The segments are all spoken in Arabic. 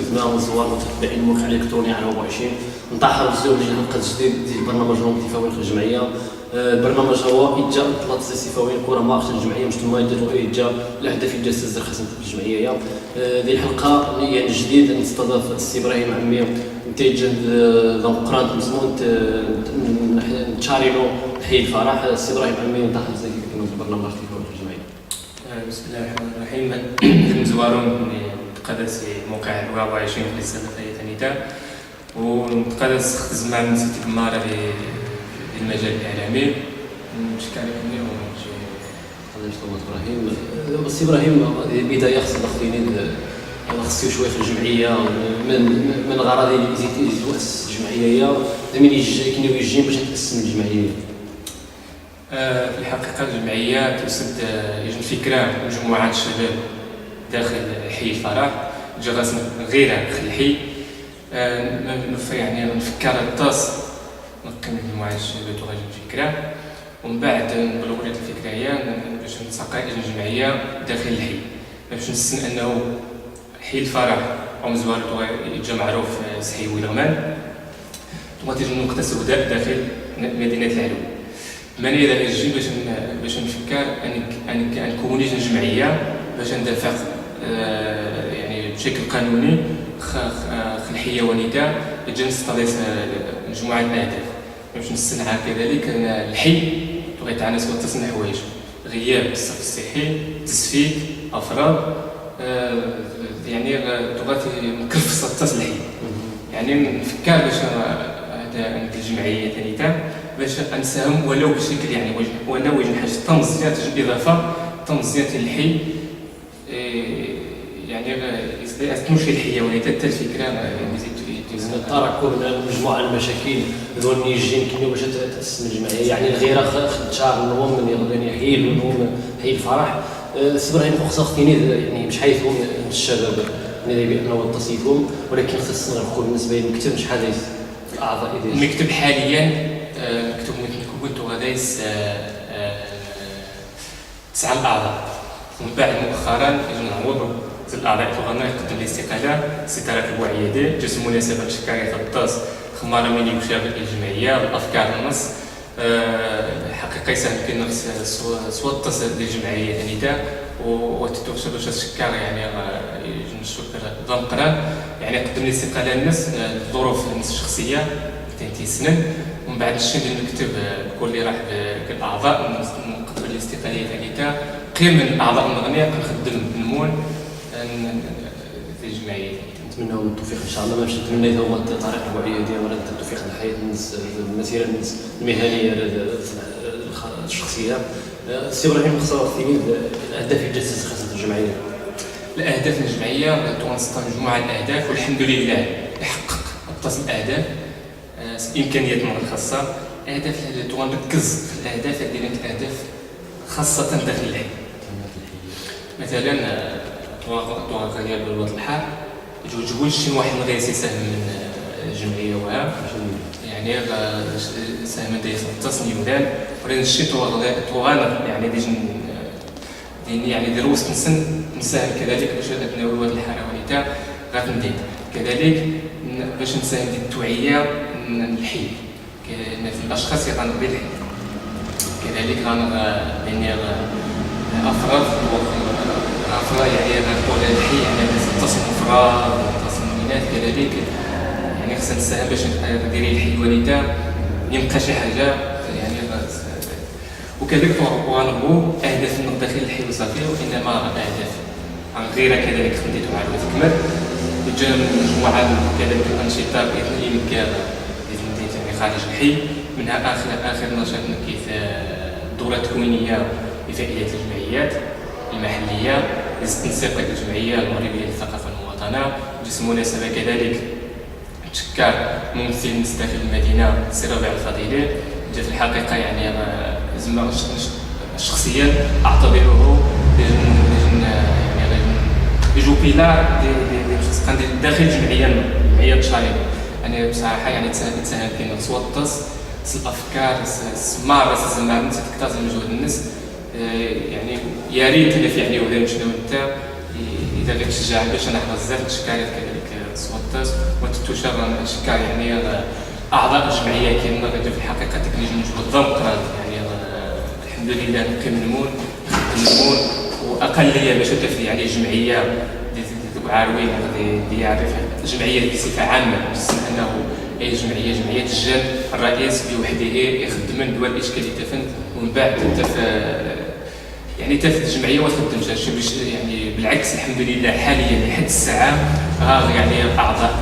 إثماء والزوار متتبعين الموقع الإلكتروني على 24 نطرحوا الزوج حلقة جديد ديال برنامج نوم التفاوين في الجمعية. البرنامج هو إتجاه بلاط التفاوين كرة مارش الجمعية مجتمعية ديال إتجاه الأهداف إتجاه السيد خاصة الجمعية. هذه الحلقة يعني جديد نستضاف السي إبراهيم عمي نتيجة قرانت مزمون تشارينو حي الفرح. السي إبراهيم عمي نطرح زي كما في البرنامج التفاوين في الجمعية. بسم الله الرحمن الرحيم. مزوارون نتقدس موقع 24 في السنة ثانية ونتقدس زمان نسيت المارة للمجال الإعلامي نشكر عليكم ونجي إبراهيم. السي إبراهيم بداية خصنا خصو شوية في الجمعية من الغرض اللي يزيد يؤسس الجمعية زميلي كيناو يجي باش تأسس الجمعية. في الحقيقة الجمعية تسد يجن فكرة مجموعات الشباب داخل حي الفرح جرس غير في الحي يعني نفكر الطاس نقيم مجموعة الشباب تغير الفكرة ومن بعد نبلغ الفكرة هي باش نتساقى الجمعية داخل الحي باش نسن أنه حي الفرح أو مزوار يتجا معروف سحي ويلغمان ثم تيجي نقطة سوداء داخل مدينة العلوم. من إذا يجي باش نفكر أن نكون جمعية باش ندافع يعني بشكل قانوني الحية ونتاع يجي نستضيف مجموعة الأهداف باش نستنعى كذلك الحي غيتعنى سوا تصنع حوايج غياب الصف الصحي تسفيك أفراد يعني تغطي مكلف الحي يعني نفكر باش هذا الجمعية ثانية باش نساهم ولو بشكل يعني ولو وجه حاجه تنظيمات الاضافه تنظيمات الحي يعني تمشي الحيه ولا حتى الفكره يزيد التراكم مجموعه المشاكل ذو النيجين كيما باش تاسس الجمعيه يعني الغيره خد شهر نوم من يحيي ونوم حي الفرح. السي إبراهيم خصنا خصني يعني مش حيثهم الشباب بانه التصيفهم ولكن خصنا نقول بالنسبه للمكتب شحال الاعضاء ديال المكتب حاليا مكتوب كنت غاديس 9 اعضاء ومن بعد مؤخرا يجب نعوضوا الاعضاء توغنا يقدم الاستقاله ستاره الوعيه ديال جات المناسبه الشكايه الطاس خماره ملي وشاب الجمعيه الافكار النص حقيقه يساهم كاين سوا الطاس ديال الجمعيه ثانيتا وتتوشى باش الشكار يعني نشكر نظام قران يعني قدم الاستقاله الناس الظروف الشخصيه تيسنن ومن بعد الشيء اللي نكتب كل اللي راح بالاعضاء نقدم الاستقلاليه ثانيتا قيم من الاعضاء المغنيه كنخدم نمون في الجمعيه. نتمنوا التوفيق ان شاء الله. باش نتمنى هو طريق الوعيه ديال ولا التوفيق الحياه المسيره المهنيه الشخصيه. السي إبراهيم خصنا الاهداف اللي تجسس خاصه الجمعيه. الاهداف الجمعيه تنسق مجموعه الاهداف والحمد لله يحقق التصل الاهداف امكانياتنا الخاصه. اهداف تركز في الاهداف ديال الاهداف خاصه داخل الحي مثلا غياب الوطن الحار جوج شي واحد من غير يساهم من الجمعيه وها يعني ساهم ديال التصنيع ودان ولكن الشيء توغانا يعني يعني دروس نساهم كذلك باش نتناول الوطن الحار ونتا غتندير كذلك باش نساهم في التوعيه من الحي في الاشخاص اللي غنربي الحي كذلك يعني افراد يعني غنقول الحي يعني تصميم افراد تصميمات كذلك يعني خصنا نساهم باش نديري الحي ونتا يبقى شي حاجه يعني وكذلك غنبغوا اهداف من داخل الحي وصافي وانما اهداف عن غيرها كذلك خديتو مع الوقت جا مجموعه كذلك الانشطه باذن الله يعني خارج الحي منها اخر نشاط كيف الدوره التكوينيه لفعاليات الجمعيات المحليه لتنسيق الجمعيه المغربيه للثقافه والمواطنه جسم مناسبه كذلك تشكر ممثل الناس داخل المدينه سي ربيع الفضيلي. جا في الحقيقه يعني زعما شخصيا اعتبره يجو بيلار دي داخل جمعيه تشايب. يعني بصراحه يعني تساهم فينا توطس الافكار السمار زعما انت تكتازم مجهود الناس. يعني يا ريت الا في يعني ولا مشينا انت اذا غير تشجع باش انا بزاف تشكاري كذلك توطس وتتوشر شكار يعني اعضاء الجمعيه كاين غادي في الحقيقه تكنيك مجهود ضمطرات. يعني الحمد لله نقيم نمون واقليه باش تفي يعني الجمعيه ديال عاروين غادي يعرف الجمعيه بصفه عامه بسم انه اي جمعيه الجان الرئيس بوحده يخدم من دول الاشكاليه تفن ومن بعد يعني تفت الجمعيه وتخدم يعني بالعكس الحمد لله حاليا لحد الساعه يعني اعضاء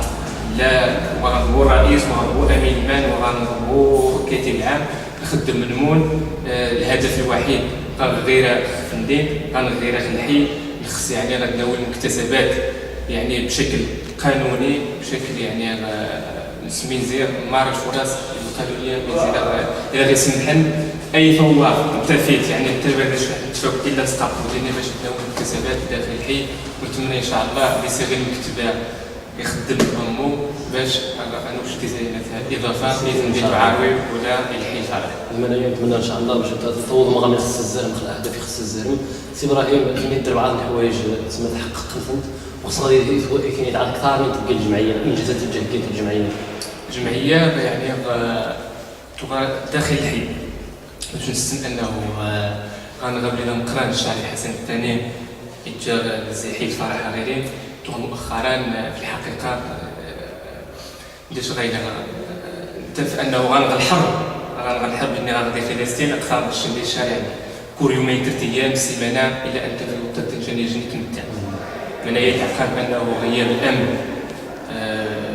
لا هو الرئيس وهو امين المان وهو كاتب العام يخدم من مول. الهدف الوحيد غير فندين غير الحي نخص يعني غناول المكتسبات يعني بشكل قانوني بشكل يعني سمين زير مار الفرص القانونيه الى غير سمحن اي فوار متفيت يعني انت باش تفوق الا تقابل لنا باش نبداو المكتسبات داخل الحي. ونتمنى ان شاء الله بصيغه المكتبه يخدم امو باش انا واش كيزاينات اضافه باذن الله عاوي ولا الحي صراحه. نتمنى ان شاء الله باش تفوض مغامر خص الزرم خلال الاهداف يخص الزرم. سي ابراهيم كاين يدير بعض الحوايج تسمى تحقق الفند وخصنا غادي كاين يتعاد اكثر من تبقى الجمعيه الانجازات اللي كاين في الجمعيه يعني داخل الحي باش نستنى انه غنغاب لنا مقران الشارع حسن الثاني اتجاه الزحيل فرح غيرين مؤخرا في الحقيقه ديش غير تف انه غنغ الحرب اني غادي فلسطين اكثر باش ندير الشارع كل يومين 3 ايام سيمانه الى ان تفوت التنجاني كنت من يتعقب انه غياب الامن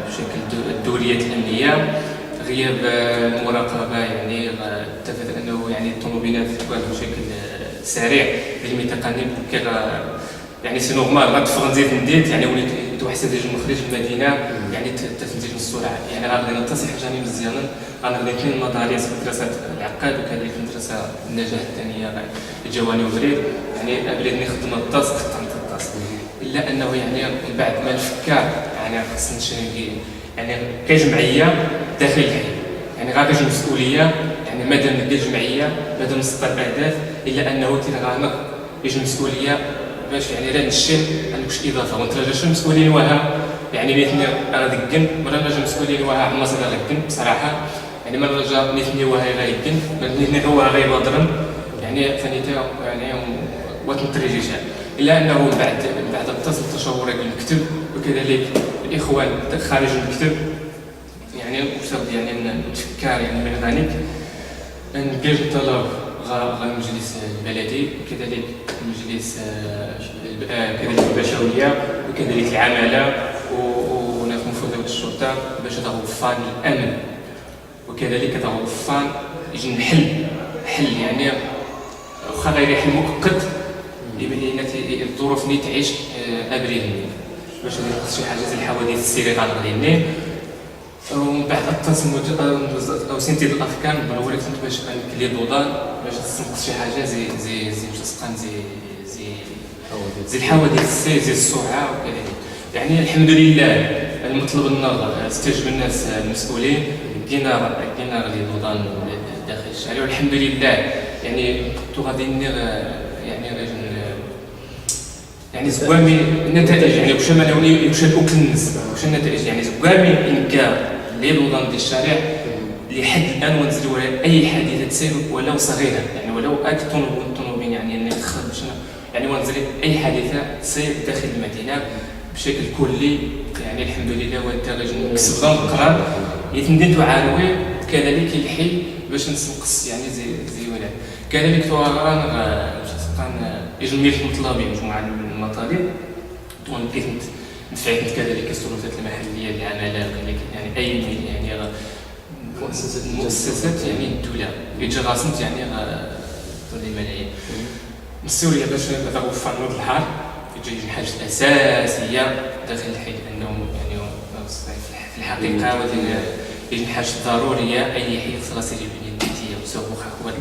بشكل الدوريات الامنيه غياب المراقبه يعني تفت انه يعني الطوموبيلات بشكل سريع بالمتقنين يعني سي نورمال غتفرض نزيد نديت يعني وليت توحسن ديال مخرج المدينه يعني تنزيد السرعه يعني غادي نتصح جاني مزيانا غنغني 2 مدارس في مدرسه العقاد وكذلك مدرسه النجاح الثانيه الجواني وبريد. يعني بلاد نخدم الطاس خدمت الطاس الا انه يعني من بعد ما نفكر يعني خصنا نشري يعني كجمعيه داخل الحي يعني غادي تجي مسؤوليه يعني مادام ندير جمعيه مادام نسطر الاهداف الا انه تيغانق يجي مسؤوليه باش يعني راه نشيل انا كش اضافه ونتراجع المسؤولين وها يعني نيتني غاديكن مرة نرجع مسؤولين وها عما صدق غاديكن بصراحه يعني مرة جا نيتني وها غاديكن نيتني هو غيبادرن يعني ثانيتا يعني وتنتريجيش الا انه بعد اتصل تشاورات المكتب وكذلك الاخوان خارج المكتب يعني وصلت يعني نتفكر يعني من ذلك ندير طلب المجلس البلدي وكذلك المجلس كذلك البشويه وكذلك العماله ونفذ الشرطه باش تغفان الامن وكذلك تغفان يجي حل يعني واخا غير حل مؤقت الظروف اللي تعيش ابريل باش شي حاجه زي الحوادث السيريه غادي ومن بعد اتصل او سنتي الافكار بالوريت باش نكلي دوضان باش تنقص شي حاجه زي متسقان زي الحوادث زي السرعه وكذا. يعني الحمد لله المطلب النظر استجب الناس المسؤولين لقينا غادي دوضان داخل الشارع والحمد لله يعني غادي يعني زوامي النتائج يعني واش ما نوني واش الاكل الناس واش النتائج يعني زوامي انكار لي دوضان ديال الشارع لحد الان ونزل ولا اي حادثه تسير ولو صغيره يعني ولو طوموبيل يعني نخرج يعني ونزل اي حادثه تصير داخل المدينه بشكل كلي يعني الحمد لله وانتاج نكسب القرار يتندن تعاروي كذلك الحي باش نقص يعني زي ولا كذلك توغران يجميع المطلبين مجموعه من المطالب ونبقيت نفعل كذلك السلطات المحليه للعماله يعني اي يعني مؤسسات يعني الدوله يتجرسمت يعني دولة الملايين مسؤوليه باش نوفر نوض الحار يجي الحاجه الاساسيه داخل الحي انهم يعني في الحقيقه وهذه الحاجه الضروريه اي حي خصها تجي البنيه التحتيه وسوف هو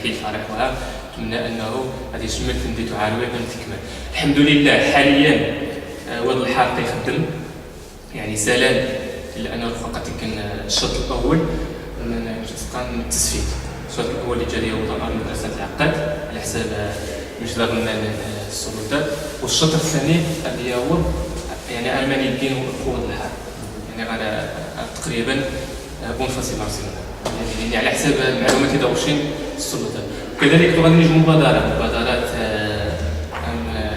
حي الفرح وها نتمنى انه غادي يشمل في مدينه عرويه بان تكمل. الحمد لله حاليا وهذا الحرق يخدم يعني سلام، لانه فقط كان الشوط الاول كان التسفيد. الشوط الاول اللي جا ليه وضع المدرسه تعقد على حساب مجدر السلطات، والشوط الثاني اللي هو يعني الماني الدين وقوه الحرب يعني على تقريبا منفصل برشلونه يعني على حساب المعلومات اللي داوشين السلطات. وكذلك غادي نجي مبادرات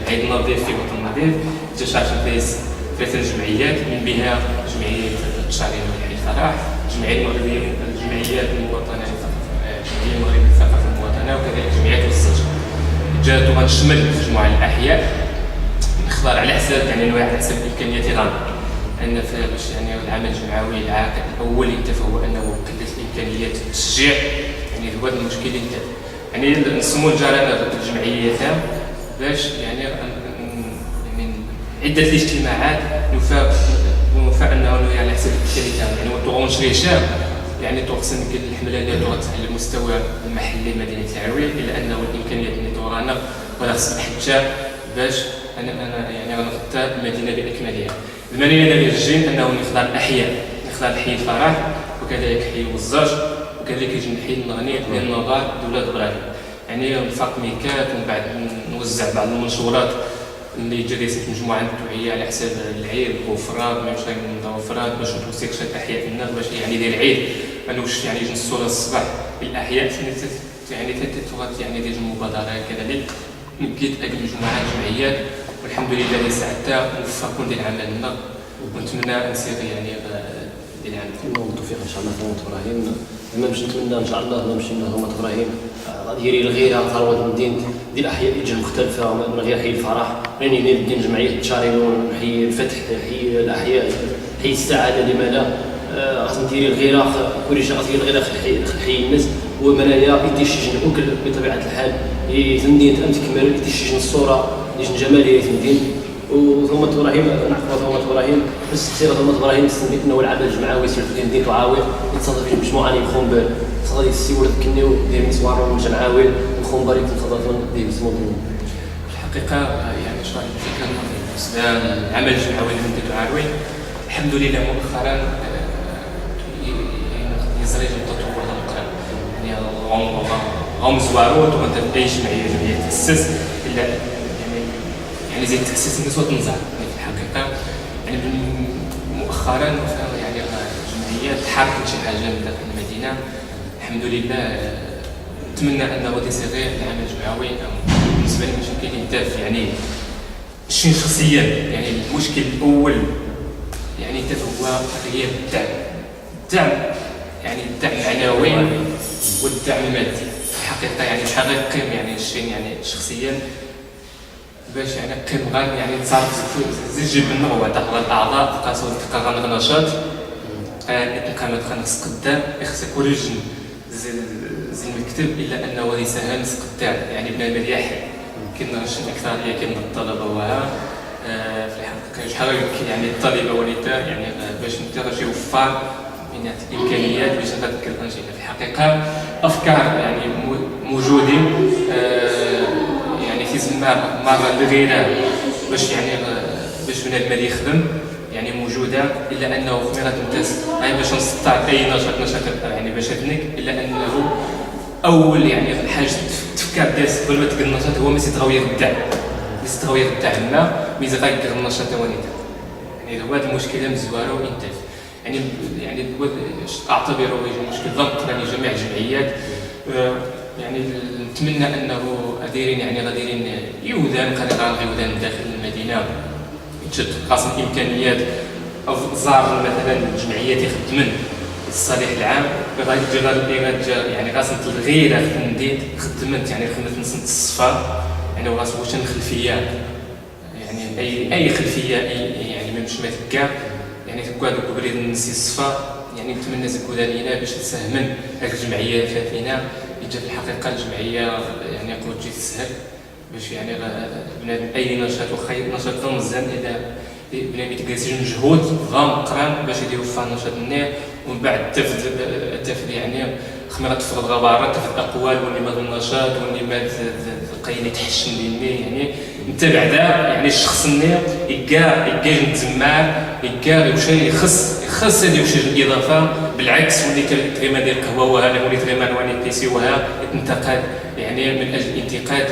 عيد النظيف في وطن النظيف جا شهر فايز 3 جمعيات من بها جمعيه التشارين والحي الفرح، الجمعيه المغربيه الجمعيات المواطنه الجمعيه المغربيه للثقافه المواطنه، وكذلك جمعيه الزج جات وغتشمل مجموعه الاحياء نختار على حساب يعني انواع على حسب الامكانيات غنى ان باش يعني العمل الجمعوي العاقل الاول فهو انه قله الامكانيات التشجيع يعني هو المشكل انت يعني نسمو الجرائم الجمعيات باش يعني عده الاجتماعات نوفى انه على حسب الامكانيات يعني وطغون شريشام يعني توقسم الحمله اللي على المستوى المحلي مدينه العرويه، الا انه الامكانيات اللي تورانا ولا خص حتى باش انا يعني غنغطى المدينه باكملها. المدينه ديال الجين انه نختار الاحياء، نختار حي الفرح وكذلك حي وزاج وكذلك يجي حي المغني ديال النظار دولة ابراهيم يعني نفاق ميكات ومن بعد نوزع بعض المنشورات اللي جلست مجموعه التوعيه على حساب العيد وفراد ما يمشي من وفراد باش توثيق شي احياء الناس باش يعني ديال العيد انه يعني يجي الصوره الصباح الاحياء يعني تتوات يعني ديال المبادره كذلك نبقيت اجل مجموعه الجمعيات والحمد لله اللي ساعدتها موفقون ديال عملنا ونتمنى نسير يعني ديال العمل. التوفيق ان شاء الله ثروت ابراهيم. ما باش نتمنى ان شاء الله ما نمشي لنا ثروت ابراهيم ديري الغيره ثروه المدينه ديال الاحياء اللي جهه مختلفه من غير حي الفرح يعني ندير جمعيه التشاريون حي الفتح حي الاحياء حي السعاده لما لا خاص نديري الغيره كل شيء غادي الغيره حي الناس ومنايا يتيشجن اوكل بطبيعه الحال المدينه ام تكمل يتيشجن الصوره يجن جماليه المدينه وثم ابراهيم نعرفوا ثم ابراهيم بس سير ثم ابراهيم استنيت انه العمل الجمعوي سير في مدينه تعاون يتصادف في مجموعه اللي يخون به صغار السيوله كنيو ديال مسوار من الجمعوي وخون بريك تصادفون ديال اسمه الحقيقه يعني شرح الفكره بالنسبه للعمل الجمعوي في مدينه تعاون الحمد لله مؤخرا يزري التطور المقرب يعني هم زواروت وانت اي جمعيه تاسس الا يعني زي تاسيس الناس وتنزع يعني في الحقيقه يعني مؤخرا يعني الجمعيات تحركت شي حاجه من داخل المدينه الحمد لله. نتمنى انه غادي يصير العمل الجمعوي بالنسبه لي ماشي كاين هدف يعني شي شخصيا يعني المشكل الاول يعني هو غياب الدعم يعني الدعم المعنوي والدعم المادي الحقيقه يعني بشحال غيقيم يعني الشيء يعني شخصيا باش يعني قيم غير يعني تصرف زيد جيب لنا هو تاخذ الاعضاء تقاسو تلقى غير نشاط تلقى ما تخنس قدام يخصك ورجل زي المكتب الا انه غادي يسهل نسق قدام يعني بنادم يحيى كاين اكثريه كاين الطلبه وها في الحقيقه شحال يعني الطالبه والدها يعني باش انت يوفر من الامكانيات باش تذكر الانشطه في الحقيقه افكار يعني موجودين يعني في زمان مره لغيره باش يعني باش بنادم يخدم يعني موجوده الا انه خميره ممتاز يعني باش نستطيع اي نشاط يعني باش نبنيك الا انه اول يعني حاجه تفكر داس قبل ما تلقى النشاط هو ماشي تغوير الدعم ماشي تغوير الدعم ما ميزه غير النشاط ونيتا يعني هو هذا المشكله مزواره وانتاج يعني اعتبره مشكل ضغط يعني جميع الجمعيات يعني نتمنى انه اديرين يعني غاديرين يودان قريقه غيودان داخل المدينه تشد قاسم امكانيات او زار مثلا الجمعيات يخدمن الصالح العام غادي تجي غير يعني غاسم الغيره في المدينه خدمت يعني خدمت نص الصفا يعني وغاسم واش الخلفيات يعني اي خلفيه يعني مش متكا يعني تكون هذوك بريد النسي الصفا يعني نتمنى زكودا لينا باش تساهمن هذيك الجمعيه فينا يجي في الحقيقه الجمعيه يعني قوت تجي تسهل باش يعني بنادم اي نشاط وخير نشاط مزيان بلا ما يتقاسيش مجهود غام قران باش يديروا في نشاط النير، ومن بعد تفد يعني خمرة تفرض غبارات تفد اقوال واللي ما النشاط واللي ما القاين يتحشم للني يعني انت بعدا يعني الشخص النير يلقى يتزمع يلقى وشي يخص هذه وشي الاضافه بالعكس ولي تغيما ديال القهوه وهذا ولي تغيما واني كيسي وها انتقاد يعني من اجل الانتقاد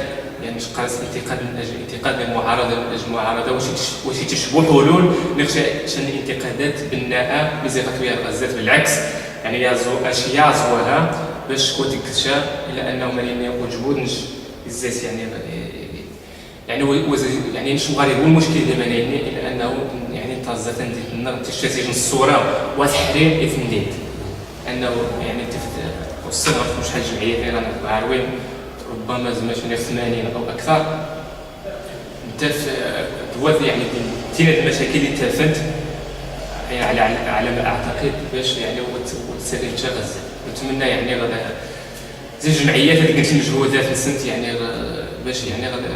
يعني مش قاص انتقاد من اجل انتقاد المعارضه من اجل المعارضه واش تشبه حلول شان انتقادات بناءه بزيغه ويا الغزات بالعكس يعني يازوها باش كنت تكتشف الى انه مالين يقول جهود نش ازاس يعني نشوف غالبا المشكل دابا الا انه يعني تازت ندير النظر تشتيجن الصوره وتحرير اثنديت انه يعني والصغر في شحال جمعيه دايره عاروين ربما زعما 80 او اكثر انت تواد يعني تين هاد المشاكل اللي تافنت على ما اعتقد باش يعني وتسالي غزه. نتمنى يعني غدا زي الجمعيات اللي قلتي مجهودات السنت يعني باش يعني غدا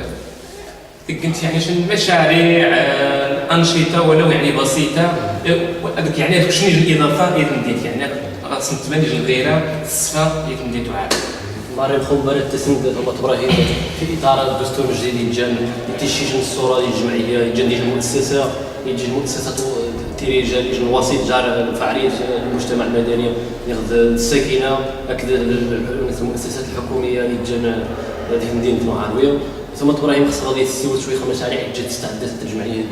قلت يعني شنو المشاريع الانشطه ولو يعني بسيطه هذاك يعني هذوك شنو الاضافه اللي نديت يعني خاص نتمنى الغيره الصفه اللي نديتو عاد ماري الخبر التسند الله ابراهيم في اطار الدستور الجديد يجان تيشيج الصوره ديال الجمعيه يجان ديال المؤسسه يجي المؤسسات تيريجا يجي الوسيط جار فعاليه المجتمع المدني ياخذ السكينه اكد المؤسسات الحكوميه اللي جان هذه مدينه معاويه ثم ابراهيم خص غادي تسيول شويه مشاريع جات تستعدت الجمعيه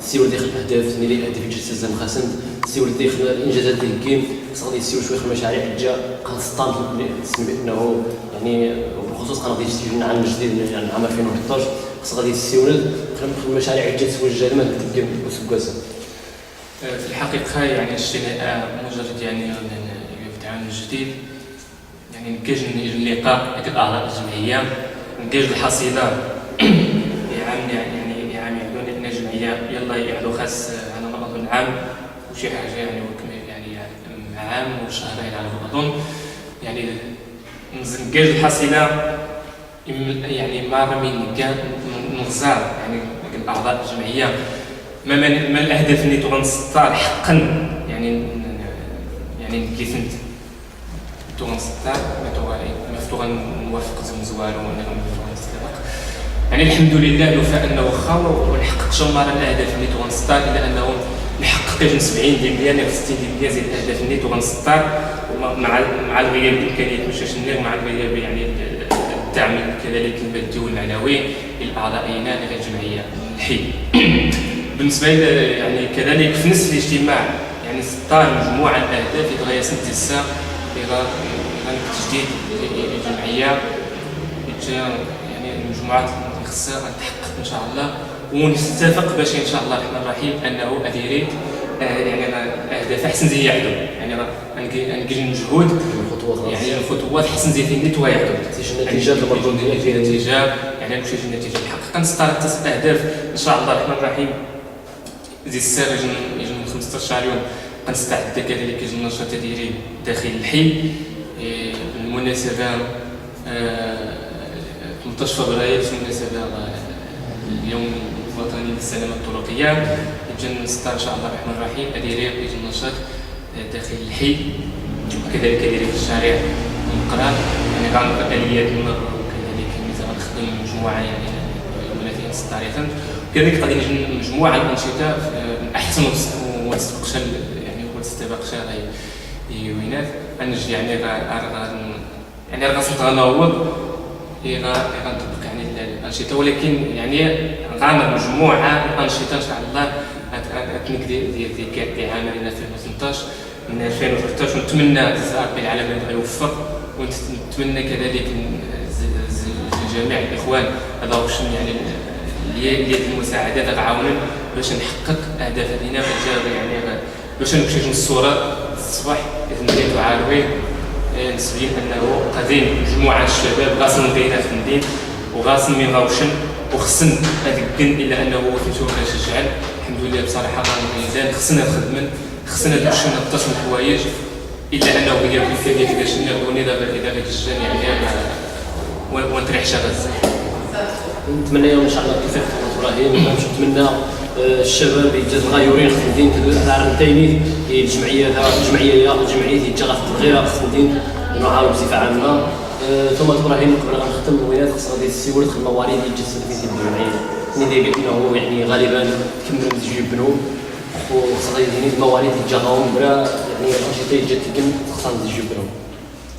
تسيول داخل الاهداف اللي الاهداف جات تزن خاصن تسيول داخل الانجازات ديال الجيم خص غادي تسيول شويه مشاريع جا قد ستامب تسمى بانه يعني بخصوص غادي تجي عام جديد يعني عام 2011 خص غادي تسيول في المشاريع جات توجه لمن الجيم وسكاسه في الحقيقه يعني الشيء مجرد يعني يبدا عام جديد يعني نكاج اللقاء ديال اعضاء الجمعيه نكاج الحصيله يعني يعلمون ان الجمعيه يلا يعدوا خاص على ما اظن عام وشي حاجه يعني عام وشهرين على ما اظن يعني نكاج الحصيله يعني ما رمي نغزار يعني اعضاء الجمعيه ما الاهداف اللي تغنسطار حقا يعني كيفنت تغنسطار ما تغنوافق زمزوار وانا غنستبق يعني الحمد لله الوفاء انه واخا ونحقق شمار الاهداف اللي تغنسطار الا انه نحقق 70 ديال 60 ديال زيد الاهداف اللي تغنسطار مع الغياب الامكانيات مشاش النير مع الغياب يعني الدعم كذلك المادي والمعنوي للاعضائنا للجمعيه الحي بالنسبه يعني كذلك في نفس الاجتماع يعني سطار مجموعه الاهداف اللي غايه سنت الساعه تجديد الجمعيه يعني المجموعات اللي خصها تحقق ان شاء الله ونتفق باش ان شاء الله الرحمن الرحيم انه اديري يعني اهداف احسن زي يعدو يعني غنجي نجهود يعني الخطوات حسن زي فين نتوا يعدو النتيجه المردوديه فيها نتيجه يعني نمشي للنتيجه الحقيقه نستار اهداف ان شاء الله الرحمن الرحيم زي السر يجن 15 يوم كنستعد كذلك يجي النشاط التدريبي داخل الحي بالمناسبه 18 فبراير بالمناسبه اليوم الوطني للسلامه الطرقيه يجي نستار ان شاء الله الرحمن الرحيم اديري يجي النشاط داخل الحي وكذلك كذلك الشارع المقران يعني غنبقى اليات وكذلك ميزان نخدم مجموعه يعني ولاتين ستاريتن كذلك غادي نجي مجموعه الانشطه من احسن وتستبقشا يعني وتستبقشا وينات غنجي يعني غنعوض غنطبق يعني الانشطه ولكن يعني غنعمل مجموعه الانشطه ان شاء الله غتنك ديال عام 2018 من 2013 ونتمنى ربي العالمين يوفق ونتمنى كذلك جميع الاخوان هذا واش يعني اليد المساعدات غتعاوننا باش نحقق اهدافنا يعني باش نمشي الصوره الصباح باذن الله عاروين نسبيا انه قادين مجموعه الشباب غاصن غيرات في المدينه وغاصن من غاوشن وخصن هذاك الكن الا انه هو فيتو كنشجع الحمد لله بصراحه غنميزان خصنا نخدم خصنا نمشي نقص من الحوايج الا انه هي بالامكانيات باش نغني دابا اذا غادي الجميع ونتريح شغل نتمنى ان شاء الله التوفيق ابراهيم نتمنى الشباب يتجد الغيورين خدمتين العرنتيني الجمعيه يتجا غير خدمتين نعاود بصفه عامه. ثم ابراهيم قبل ان نختم الولايات خصها غادي تسيور دخل الموارد اللي تجسد في الجمعيه اللي قال انه يعني غالبا كملوا يجبنوا وخصها غادي الموارد يتجاهم برا يعني الانشطه يتجا خصها يجبنوا.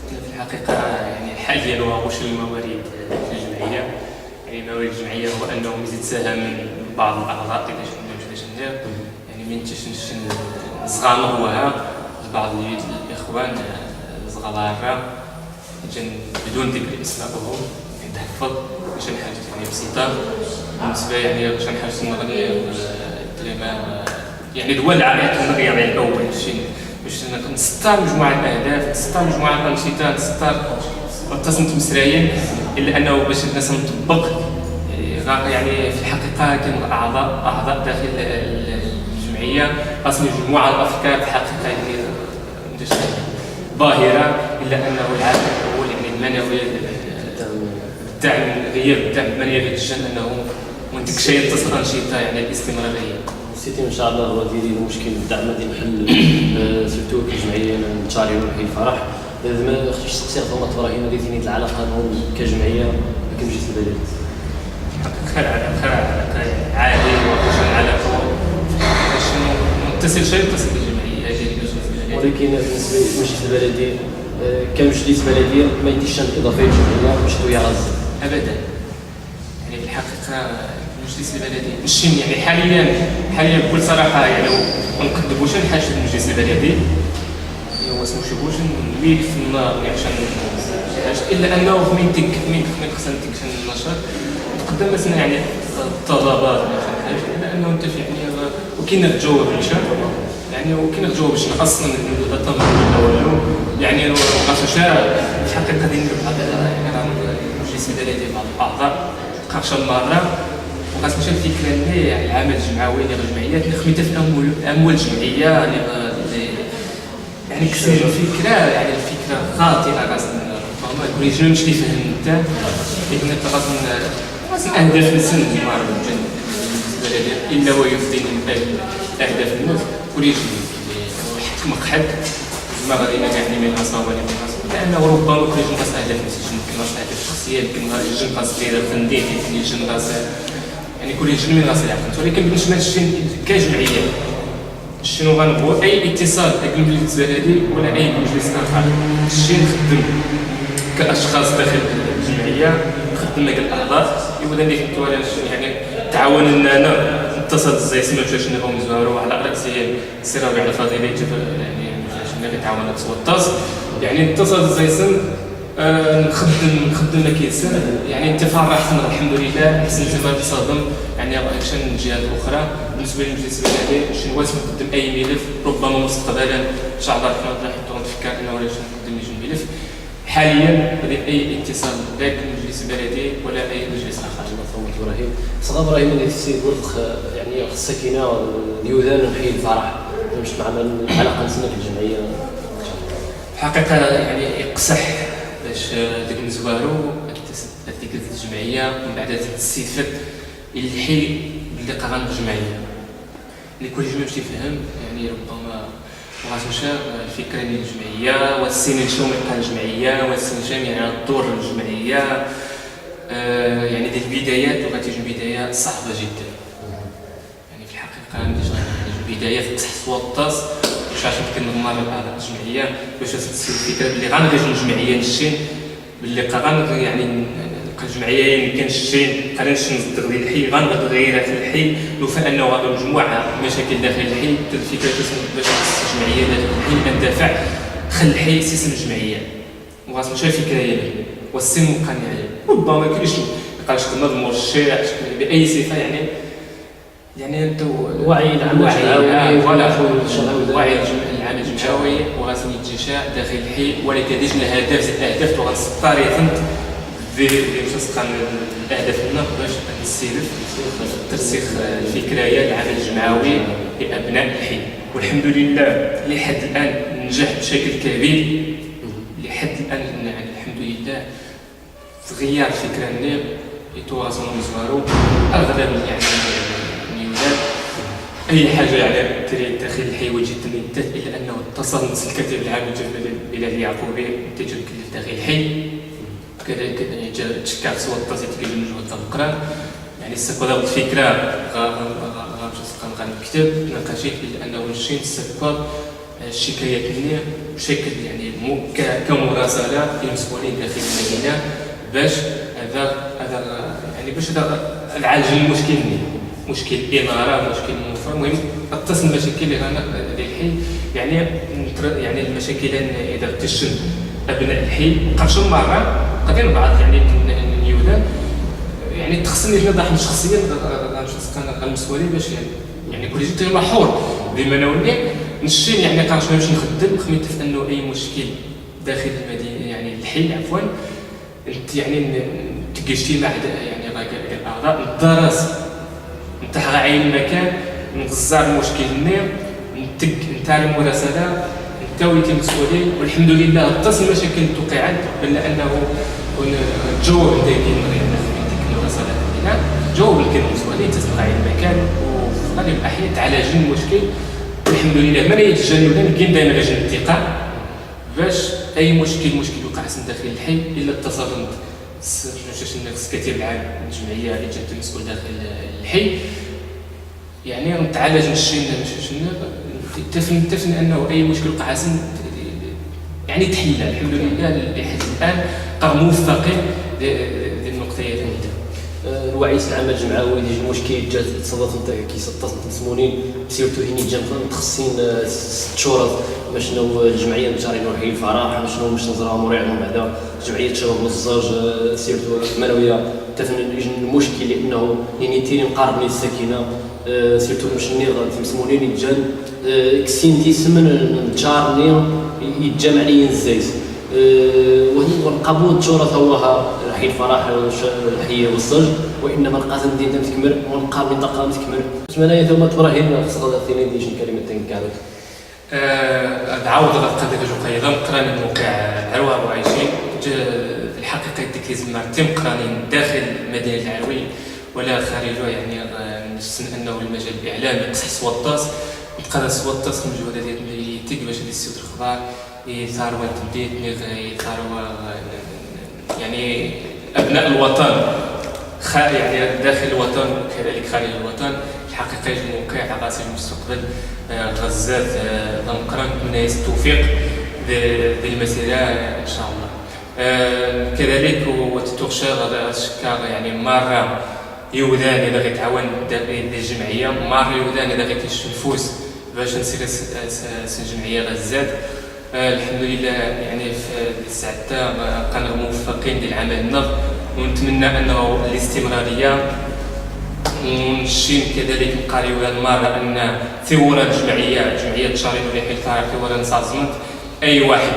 في الحقيقه يعني الحل ديالو واش الموارد في الجمعيه. يعني موارد الجمعيه هو انه يزيد سهم بعض الاعضاء اذا شنو يعني من تشنش صغامروها بعض الاخوان صغار بدون ذكر اسمائهم تحفظ شي حاجه يعني بسيطه بالنسبه يعني شي حاجه نغني كلمه يعني دول العائله الرياضيه الاول باش نسطر مجموعه الاهداف نسطر مجموعه الانشطه نسطر متصل مسرايين الا انه باش الناس نطبق يعني في الحقيقه كان اعضاء داخل الجمعيه اصلا مجموعه الافكار في الحقيقه يعني ظاهره الا انه العامل الاول يعني المعنوي الدعم غياب الدعم المعنوي للجن انه ما عندك شيء يتصل انشطه يعني الاستمراريه. سيتي ان شاء الله هو ديال المشكل الدعم غادي نحل سيرتو كجمعيه نتشاريو نحيي الفرح. ما خصنيش تقصير فما ابراهيم هذه ثاني العلاقه كجمعيه كمجلس البلدي. خير عادي وخصوصا العلاقه شنو متصل شيء يتصل بالجمعيه هذه. ولكن بالنسبه للمجلس البلدي كمجلس بلدي ما يديرش شان اضافيه للجمعيه باش تويا غزه ابدا. يعني في الحقيقه المجلس البلدي ماشي يعني حاليا بكل صراحه يعني ما نقدموش حاجه المجلس البلدي هو اسمه شبوش نويل في النار عشان الا انه من خصنا شي نشاط تقدم مثلا يعني الطلبات مثلا حاجه الا انه انت يعني وكاين الجواب يعني وكاين الجواب باش اصلا الطلب الاول يعني غاشا في الحقيقه ديال المجلس البلدي بعض الاعضاء قرشه مره وخاص ماشي الفكره اللي العمل الجمعوي ديال الجمعيات نخميتها في اموال الجمعيه يعني كثير الفكره يعني الفكره خاطئه خاصنا ما يكونش ماشي فهم انت لكن خاصنا اهداف السن المعرض البلدي الا ويفضي اهداف الناس وليش مقحد ما غادي يعني من اصابه ولا من اصابه لانه ربما كل جنقاس اهداف السجن يمكن واش اهداف شخصيه يمكن جنقاس ديال الفندق يمكن جنقاس يعني كل جن من غاسل عقل ولكن بالنسبه للشين كجمعيه شنو غنبغوا اي اتصال بين المجلس البلدي ولا اي مجلس اخر الشين نخدم كاشخاص داخل الجمعيه نخدم مع الاعضاء يبدا لي يعني تعاوننا انا اتصل الزيسم باش نبغيو نزوروا على راسي السي ربيع الفضيلي يعني باش نتعاون نتصوتاز يعني اتصل الزيسم نخدم كيتسال يعني انت فرحتنا الحمد لله حسن زمان تصادم يعني عشان الجهات الاخرى بالنسبه للمجلس البلدي شنو واش نقدم اي ملف ربما مستقبلا ان شاء الله الرحمن راح نفكر انه ولا نقدم لي ملف حاليا بدي اي اتصال لا المجلس البلدي ولا اي مجلس اخر. الله ابراهيم صغار ابراهيم اللي تسير يعني السكينه اليوذان نحيي الفرح باش مع العلاقه نسنا في الجمعيه الحقيقه يعني يقصح باش ديك نزوارو ديك الجمعيه من بعد تستفاد الحي اللي قران الجمعيه اللي كل جمعيه باش يفهم يعني ربما وغاتمشى الفكره ديال الجمعيه والسنين شنو من الجمعيه والسنين شنو يعني الدور الجمعيه يعني ديال البدايات وغتجي بدايه صعبه جدا يعني في الحقيقه البدايات تحت وطاس باش عشان كنضمر الاعضاء الجمعيه باش تسير الفكره باللي غنغير الجمعيه نشين باللي غنغير يعني الجمعيه يمكن الشين قرينش نصدق ديال الحي غنغير في الحي لو فانه غادي مجموعه مشاكل داخل الحي الفكره باش الجمعيه داخل الحي اندفع خل الحي سيستم الجمعيه وغتمشى الفكره ديالها والسن مقنع ربما ما كاينش يبقاش تنظم الشارع باي صفه يعني انت وعي العمل الجمعوي وعي العمل الجمعوي وغادي يتجشى داخل الحي ولكن ديج الاهداف وغنسطر يفند في مسقا الاهداف لنا باش نستهدف ترسيخ الفكره ديال العمل الجمعوي لابناء الحي والحمد لله لحد الان نجح بشكل كبير لحد الان يعني الحمد لله تغير الفكره اللي يتواصلوا مزوارو اغلب يعني النيوزات اي حاجه يعني تري داخل الحي وجدت الا انه اتصل الكاتب العام للجمعيه البلاد اليعقوبي تجد داخل الحي كذلك جا تشكر سوى التصيت كيجي مجهود القران يعني استقبل الفكره غنكتب نقاشيت الا انه نشين استقبل الشكايات مني بشكل يعني كمراسله للمسؤولين داخل المدينه باش هذا يعني باش نعالج المشكل مشكل اناره مشكل منفر المهم اتصل المشاكل اللي غانا الحي يعني المشاكل اذا تشن ابناء الحي قرشم مره قدير بعض يعني اليودان يعني تخصني نضح شخصيا المسؤولين باش يعني كل شيء محور بما نولي نشين يعني كنمشي نخدم خميت في انه اي مشكل داخل المدينه يعني الحي عفوا انت يعني تجي مع يعني الاعضاء الدرس نتاع عين المكان نغزر المشكل النير نتاع المراسله نتاوي المسؤولين والحمد لله اتصل المشاكل توقعت بلا انه جو دايرين غير ديك المراسله هنا جو كانوا المسؤولين تسمع عين المكان وفي غالب الاحيان تعالج المشكل الحمد لله ما يتجنبنا كاين دائما لجنه الثقه باش اي مشكل وقع داخل الحي الا اتصلت السكرتير العام للجمعيه اللي جات المسؤول داخل الحي يعني نتعالج نشين تفن انه اي مشكل وقع يعني تحل الحمد لله لحد الان قام موفقين للنقطه هذه. الوعي العمل الجمعوي ديال المشكل جات تصادف كيصطات المسمونين سيرتو هني جام متخصصين 6 شهور باش شنو الجمعيه المشارين وحي الفرح باش شنو باش نزرعوا مريعهم بعدا جمعيه شباب الزوج سيرتو المنويه تفن المشكل لانه يعني تيري مقارب من السكينه سيرتو باش نيغ المسمونين يتجان كسين تيسمن الجارني يتجمع عليه الزيت والقبول التراث هو حي الفرح الحيه والصج وانما القاسم ديالنا متكمل ونلقى منطقه متكمل اتمنى ثم ابراهيم خصنا ثاني ديال شي كلمه تنكارك نعاود القضيه جو قيضه مقران الموقع العروه وعايشين في الحقيقه التكليز مرتين مقرانين داخل مدينه العروي ولا خارجه يعني نحسن انه المجال الاعلامي يقصح سوطاس نتقرا سوطاس المجهودات اللي تيك باش يسيو الاخبار يثاروا التبديل يثاروا يعني ابناء الوطن يعني داخل الوطن وكذلك خارج الوطن الحقيقه الموقع عباسي المستقبل غزات ضمقران من التوفيق بالمسيره ان شاء الله. كذلك وتتوخشى غدا الشكار يعني مره يودان اذا غيتعاون الجمعيه مره يودان اذا غيتيش الفوز باش نسير الجمعيه غزات الحمد لله يعني في الساعه كانوا موفقين للعمل النظر ونتمنى انه الاستمراريه ونشين كذلك نقاريو هذه المره ان ثوره جمعيه شارين ولحي الكار ثوره نصازمت اي واحد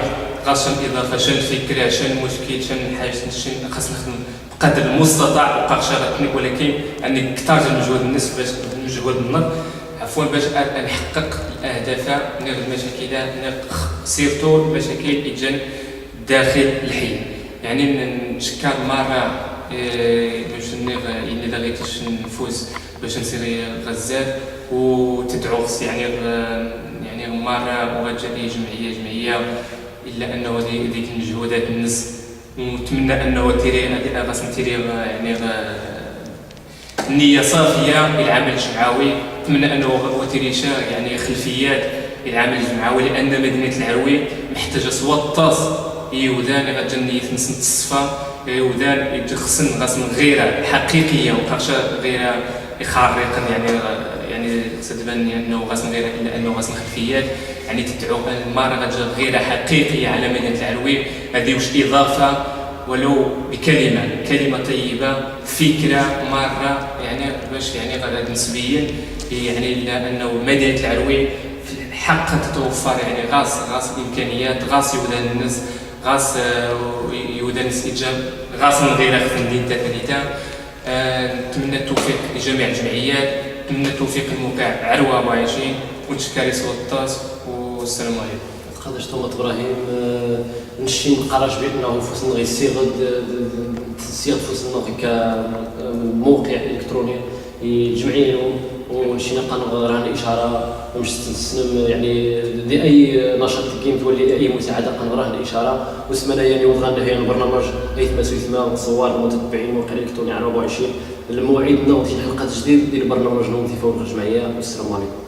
غاش اضافه شن فكره شن مشكل شن حاجه شن خاص نخدم بقدر المستطاع وقع شغلتني ولكن اني كثر مجهود الناس باش مجهود النظر عفوا باش نحقق الاهداف نغ المشاكل سيرتو المشاكل اجن داخل الحي يعني نشكر مره باش الا لقيتش نفوز باش نسير غزات وتدعو يعني مره موجهه جمعيه الا انه ديك المجهودات الناس ونتمنى انه تيري يعني النيه صافيه للعمل الجمعوي نتمنى انه وتيريشا يعني خلفيات للعمل الجمعوي لان مدينه العروي محتاجه سوطاس يودان غتجني نسنت الصفا يودان يتخصن غاسم غيره حقيقيه وقرشه غيره خارقا يعني تتبان انه غاسم غيره الا انه غاسم خلفيات يعني تدعو المره غتجي غيره حقيقيه على مدينه العروي هذه واش اضافه ولو كلمه طيبه فكره مره يعني باش يعني غدا نسبيا يعني الا انه مدينه العروي حقا تتوفر يعني غاس الامكانيات غاس يودان الناس غاس يودان الاستجاب غاس من غير خدمتين ثالثه نتمنى التوفيق لجميع الجمعيات نتمنى التوفيق للموقع عروه وعايشين ونشكر سلطات والسلام عليكم. قداش توما ابراهيم نشي نقراش بانه فوسنا غير صيغه فوسنا كموقع الكتروني الجمعيه اليوم ونشينا قناه رهن الاشاره باش تستسلم يعني دي اي نشاط كاين تولي اي مساعده قناه رهن الاشاره. وسمنا يعني وضعنا في البرنامج ايثما سويثما صور المتتبعين الموقع الالكتروني على 24 الموعد نوض حلقات جديد ديال برنامج نوم في فوق الجمعيه. والسلام عليكم.